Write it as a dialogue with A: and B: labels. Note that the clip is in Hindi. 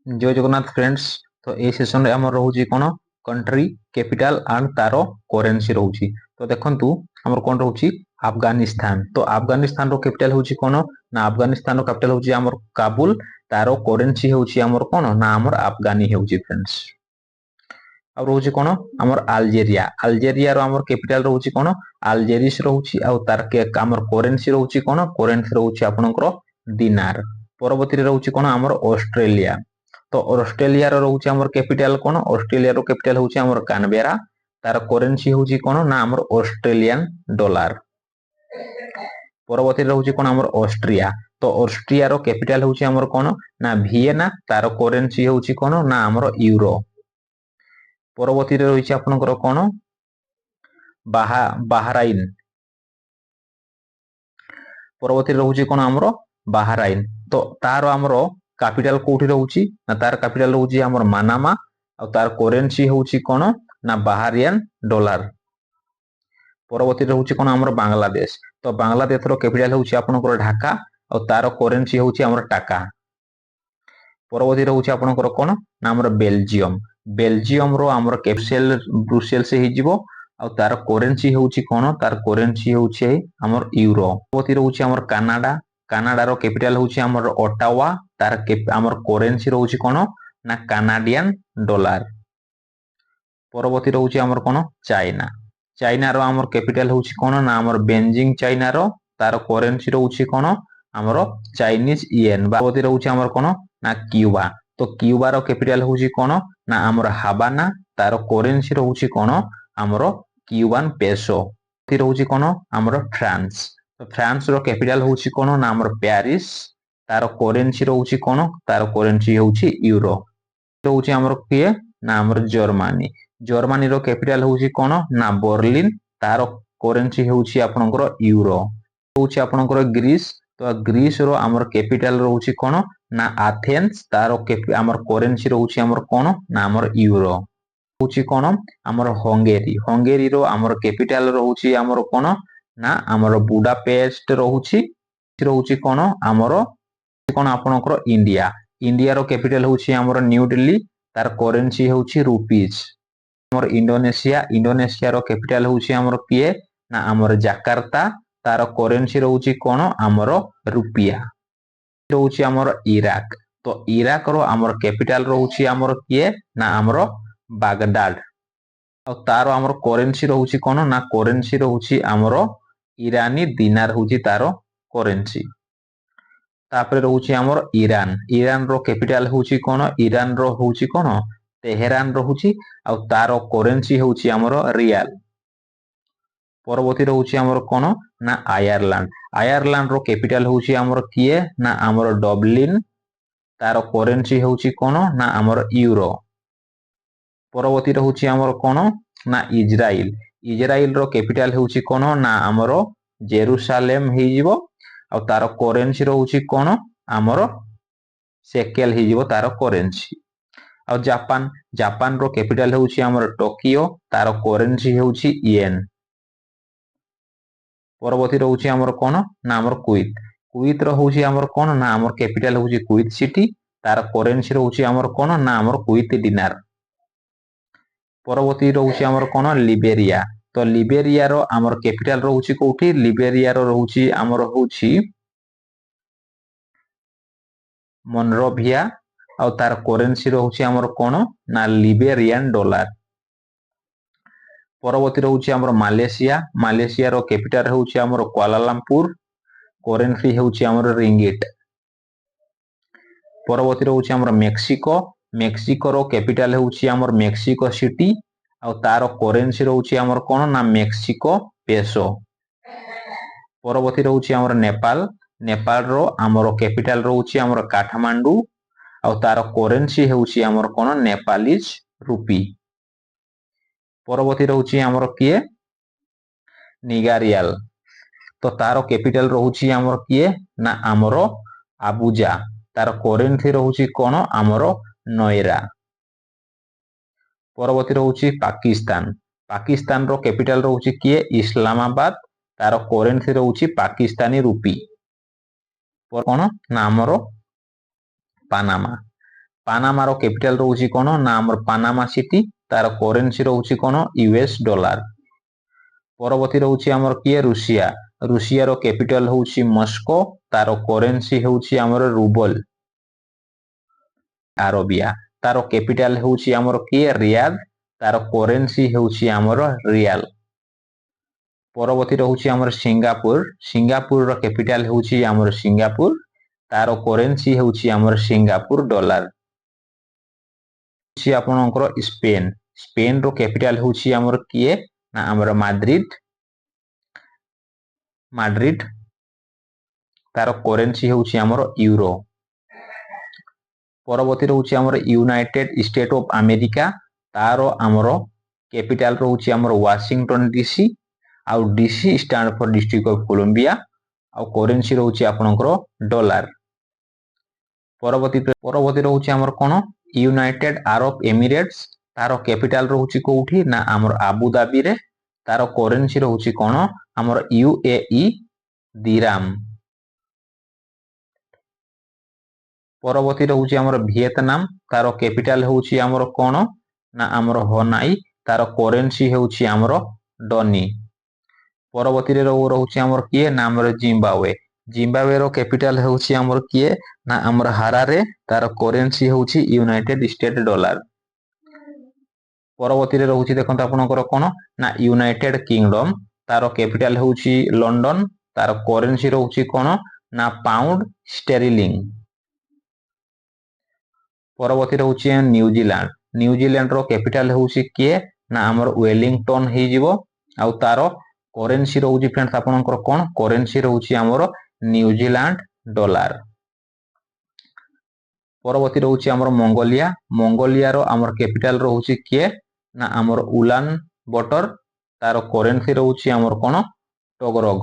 A: जय जगन्नाथ फ्रेंड्स। तो ये सेशन रे हमर रहउची कोन कंट्री कैपिटल एंड तारो करेंसी रहउची। तो देखंतु हमर कोन रहउची अफगानिस्तान। तो अफगानिस्तान रो कैपिटल होउची कोन ना अफगानिस्तान रो कैपिटल होउची हमर काबुल। तारो करेंसी होउची हमर कोन ना हमर अफगानी होउची फ्रेंड्स। आ रहउची कोन हमर अल्जेरिया। अल्जेरिया रो हमर कैपिटल रहउची कोन अल्जेरिस रहउची। आ तार के हमर करेंसी रहउची कोन करेंसी रहउची आपनकर दिनार। परवर्ती रहउची कोन हमर ऑस्ट्रेलिया। तो ऑस्ट्रेलिया रो रहउची हमर कैपिटल कोन ऑस्ट्रेलिया रो कैपिटल होउची हमर कैनबेरा। तार करेंसी होउची कोन ना हमर ऑस्ट्रेलियन डॉलर। परवर्ती रहउची कोन हमर ऑस्ट्रिया। तो ऑस्ट्रिया रो कैपिटल होउची हमर कोन ना वियना। तार करेंसी होउची कोन ना हमर यूरो। परवर्ती रहिछि आपनकर कोन बाहराइन। परवर्ती रहउची कोन हमर बाहराइन। तो तार हमर कैपिटल कोठी रहउची ना तार कैपिटल रहउची हमर मानामा। आ तार करेंसी होउची कोन ना बाहरियन डॉलर। परवर्ती रहउची कोन हमर बांग्लादेश। तो बांग्लादेश रो कैपिटल होउची आपनकर ढाका। आ तार करेंसी होउची हमर टाका। परवर्ती रहउची आपनकर कोन ना हमर बेल्जियम। बेल्जियम रो हमर कैपिटल ब्रुसेल से ही जीवो। आ तार करेंसी होउची कोन तार करेंसी होउची हमर यूरो। परवर्ती रहउची हमर कनाडा। कनाडा रो कैपिटल होउची हमर ओटावा। तार हमर करेंसी रहउची कोन ना कनाडियन डॉलर। परवर्ती रहउची हमर कोन चाइना। चाइना रो हमर कैपिटल होउची कोन ना हमर बेजिंग चाइना रो। तार करेंसी रहउची कोन हमर चाइनीज येन। परवर्ती रहउची हमर कोन ना क्यूबा। तो क्यूबा रो कैपिटल होउची कोन ना हमर हावाना। तार करेंसी रहउची कोन हमर क्यूबान पेसो। परवर्ती रहउची कोन हमर फ्रांस। तो फ्रांस रो कैपिटल होउची कोन ना हमर पेरिस। तार करेंसी रहउची कोन तार करेंसी होउची यूरो। रहउची हमर किए ना हमर जर्मनी। जर्मनी रो कैपिटल होउची कोन ना बर्लिन। तार करेंसी होउची आपनकर यूरो। होउची आपनकर ग्रीस। तो ग्रीस रो हमर कैपिटल रहउची कोन ना एथेंस। तार हमर करेंसी रहउची हमर कोन ना हमर यूरो। होउची कोन हमर हंगेरी। हंगेरी रो हमर कैपिटल रहउची हमर कोन ना हमर बुडापेस्ट रहउची। रहउची कोन हमर कोन आपनकर इंडिया। इंडिया रो कैपिटल होउची हमर न्यू दिल्ली। तार करेंसी होउची रुपीज। हमर इंडोनेशिया। इंडोनेशिया रो कैपिटल होउची हमर किए ना हमर जाकार्ता। तार करेंसी रहउची कोन हमर रुपया। रहउची हमर इराक। तो इराक रो हमर कैपिटल रहउची हमर किए ना हमर बागदाद। आ तार हमर करेंसी रहउची कोन ना करेंसी रहउची हमर ईरानी दिनार होउची तार करेंसी। तापर रहउची हमर ईरान। ईरान रो कैपिटल होउची कोन ईरान रो होउची कोन तेहरान रहउची। आ तार करेंसी होउची हमर रियाल। परवर्ती रहउची हमर कोन ना आयरलैंड। आयरलैंड रो कैपिटल होउची हमर किए ना हमर डबलिन। तार करेंसी होउची कोन ना हमर यूरो। परवर्ती रहउची हमर कोन ना इजराइल। इजराइल रो कैपिटल होउची कोन ना हमर जेरूशलेम ही जीवो। आ तार करेंसी रहउची कोन हमर शेकेल ही जीवो तार करेंसी। आ जापान। जापान रो कैपिटल होउची हमर टोकियो। तार करेंसी होउची येन। परवर्ती रहउची हमर कोन ना हमर कुवैत। कुवैत रो होउची हमर कोन ना हमर कैपिटल होउची कुवैत सिटी। तार करेंसी रहउची हमर कोन ना हमर कुवैत दिनार। परवर्ती रहउची हमर कोन लिबेरिया। तो लिबेरिया रो हमर कैपिटल रहउची कोठी लिबेरिया रो रहउची हमर होउची मोनरोविया। आ तार करेंसी रहउची हमर कोन ना लिबेरियन डॉलर। परवर्ती रहउची हमर मालयेशिया। मालयेशिया रो कैपिटल रहउची हमर कुआलालंपुर। करेंसी होउची हमर रिंगिट। परवर्ती रहउची हमर मेक्सिको। मेक्सिको रो कैपिटल होउची हमर मेक्सिको सिटी। आ तार करेंसी रहउची हमर कोन ना मेक्सिको पेसो। परवर्ती रहउची हमर नेपाल। नेपाल रो हमर कैपिटल रहउची हमर काठमांडू। आ तार करेंसी होउची हमर कोन नेपालीज रुपी। परवर्ती रहउची हमर किए निगारियल। तो तार कैपिटल रहउची हमर किए ना हमर आबुजा। तार करेंसी रहउची कोन हमर नोएरा। परवर्ती रहउची पाकिस्तान। पाकिस्तान रो कैपिटल रहउची किए इस्लामाबाद। तार करेंसी रहउची पाकिस्तानी रुपी। कोन ना हमर पानामा। ପାନାମାର କ୍ୟାପିଟାଲ ରହୁଛି କ'ଣ ନା ଆମର ପାନାମା ସିଟି, ତାର କରେନ୍ସି ରହୁଛି କ'ଣ ୟୁଏସ୍ ଡଲାର। ପରବର୍ତ୍ତୀ ରହୁଛି ଆମର କିଏ ରୁଷିଆ। ରୁଷିଆର କ୍ୟାପିଟାଲ ହଉଛି ମସ୍କୋ, ତାର କରେନ୍ସି ହେଉଛି ଆମର ରୁବଲ। ଆରବିଆ, ତାର କ୍ୟାପିଟାଲ ହେଉଛି ଆମର କିଏ ରିୟାଦ, ତାର କରେନ୍ସି ହେଉଛି ଆମର ରିଆଲ। ପରବର୍ତ୍ତୀ ରହୁଛି ଆମର ସିଙ୍ଗାପୁର। ସିଙ୍ଗାପୁରର କ୍ୟାପିଟାଲ ହେଉଛି ଆମର ସିଙ୍ଗାପୁର, ତାର କରେନ୍ସି ହେଉଛି ଆମର ସିଙ୍ଗାପୁର ଡଲାର। ଆପଣଙ୍କର ସ୍ପେନ। ସ୍ପେନର କ୍ୟାପିଟାଲ ହେଉଛି ଆମର କିଏ ନା ଆମର ମାଦ୍ରିଦ। ମାଡ୍ରିଡ, ତାର କରେନ୍ସି ହେଉଛି ଆମର ୟୁରୋ। ପରବର୍ତ୍ତୀ ରହୁଛି ଆମର ୟୁନାଇଟେଡ ଷ୍ଟେଟ ଅଫ ଆମେରିକା। ତାର ଆମର କ୍ୟାପିଟାଲ ରହୁଛି ଆମର ୱାସିଂଟନ ଡିସି, ଆଉ DC stand for district of Columbia, ଆଉ କରେନ୍ସି ରହୁଛି ଆପଣଙ୍କର ଡଲାର। ପରବର୍ତ୍ତୀ ରହୁଛି ଆମର କ'ଣ ୟୁନାଇଟେଡ ଆରବ ଏମିରେଟ୍ସ। ତାର କ୍ୟାପିଟାଲ ରହୁଛି କୋଉଠି ନା ଆମର ଆବୁଧାବିରେ, ତାର କରେନ୍ସି ରହୁଛି କ'ଣ ଆମର ୟୁଏଇ ଦିରାମ। ପରବର୍ତ୍ତୀ ରହୁଛି ଆମର ଭିଏତନାମ। ତାର କ୍ୟାପିଟାଲ ହେଉଛି ଆମର କ'ଣ ନା ଆମର ହନାଇ, ତାର କରେନ୍ସି ହେଉଛି ଆମର ଡନି। ପରବର୍ତ୍ତୀରେ ରହୁଛି ଆମର କିଏ ନା ଆମର ଜିମ୍ବାୱେ। ଜିମ୍ବାୱେର କ୍ୟାପିଟାଲ ହେଉଛି ଆମର କିଏ ନା ଆମର ହାରାରେ, ତାର କରେନ୍ସି ହେଉଛି ୟୁନାଇଟେଡ ଷ୍ଟେଟ ଡଲାର। ପରବର୍ତ୍ତୀରେ ରହୁଛି ଦେଖନ୍ତୁ ଆପଣଙ୍କର କ'ଣ ନା ୟୁନାଇଟେଡ କିଙ୍ଗଡମ। ତାର କ୍ୟାପିଟାଲ ହେଉଛି ଲଣ୍ଡନ, ତାର କରେନ୍ସି ରହୁଛି କ'ଣ ନା ପାଉଣ୍ଡ ଷ୍ଟେରିଲିଂ। ପରବର୍ତ୍ତୀ ରହୁଛି ନ୍ୟୁଜିଲାଣ୍ଡ। ନ୍ୟୁଜିଲାଣ୍ଡର କ୍ୟାପିଟାଲ ହେଉଛି କିଏ ନା ଆମର ୱେଲିଂଟନ ହେଇଯିବ, ଆଉ ତାର କରେନ୍ସି ରହୁଛି ଫ୍ରେଣ୍ଡସ୍ ଆପଣଙ୍କର କ'ଣ କରେନ୍ସି ରହୁଛି ଆମର ନ୍ୟୁଜିଲାଣ୍ଡ ଡଲାର। ପରବର୍ତ୍ତୀ ରହୁଛି ଆମର ମଙ୍ଗୋଲିଆ। ମଙ୍ଗୋଲିଆର ଆମର କ୍ୟାପିଟାଲ ରହୁଛି କିଏ ନା ଆମର ଉଲାନ ବଟର, ତାର କରେନ୍ସି ରହୁଛି ଆମର କ'ଣ ଟଗରଗ।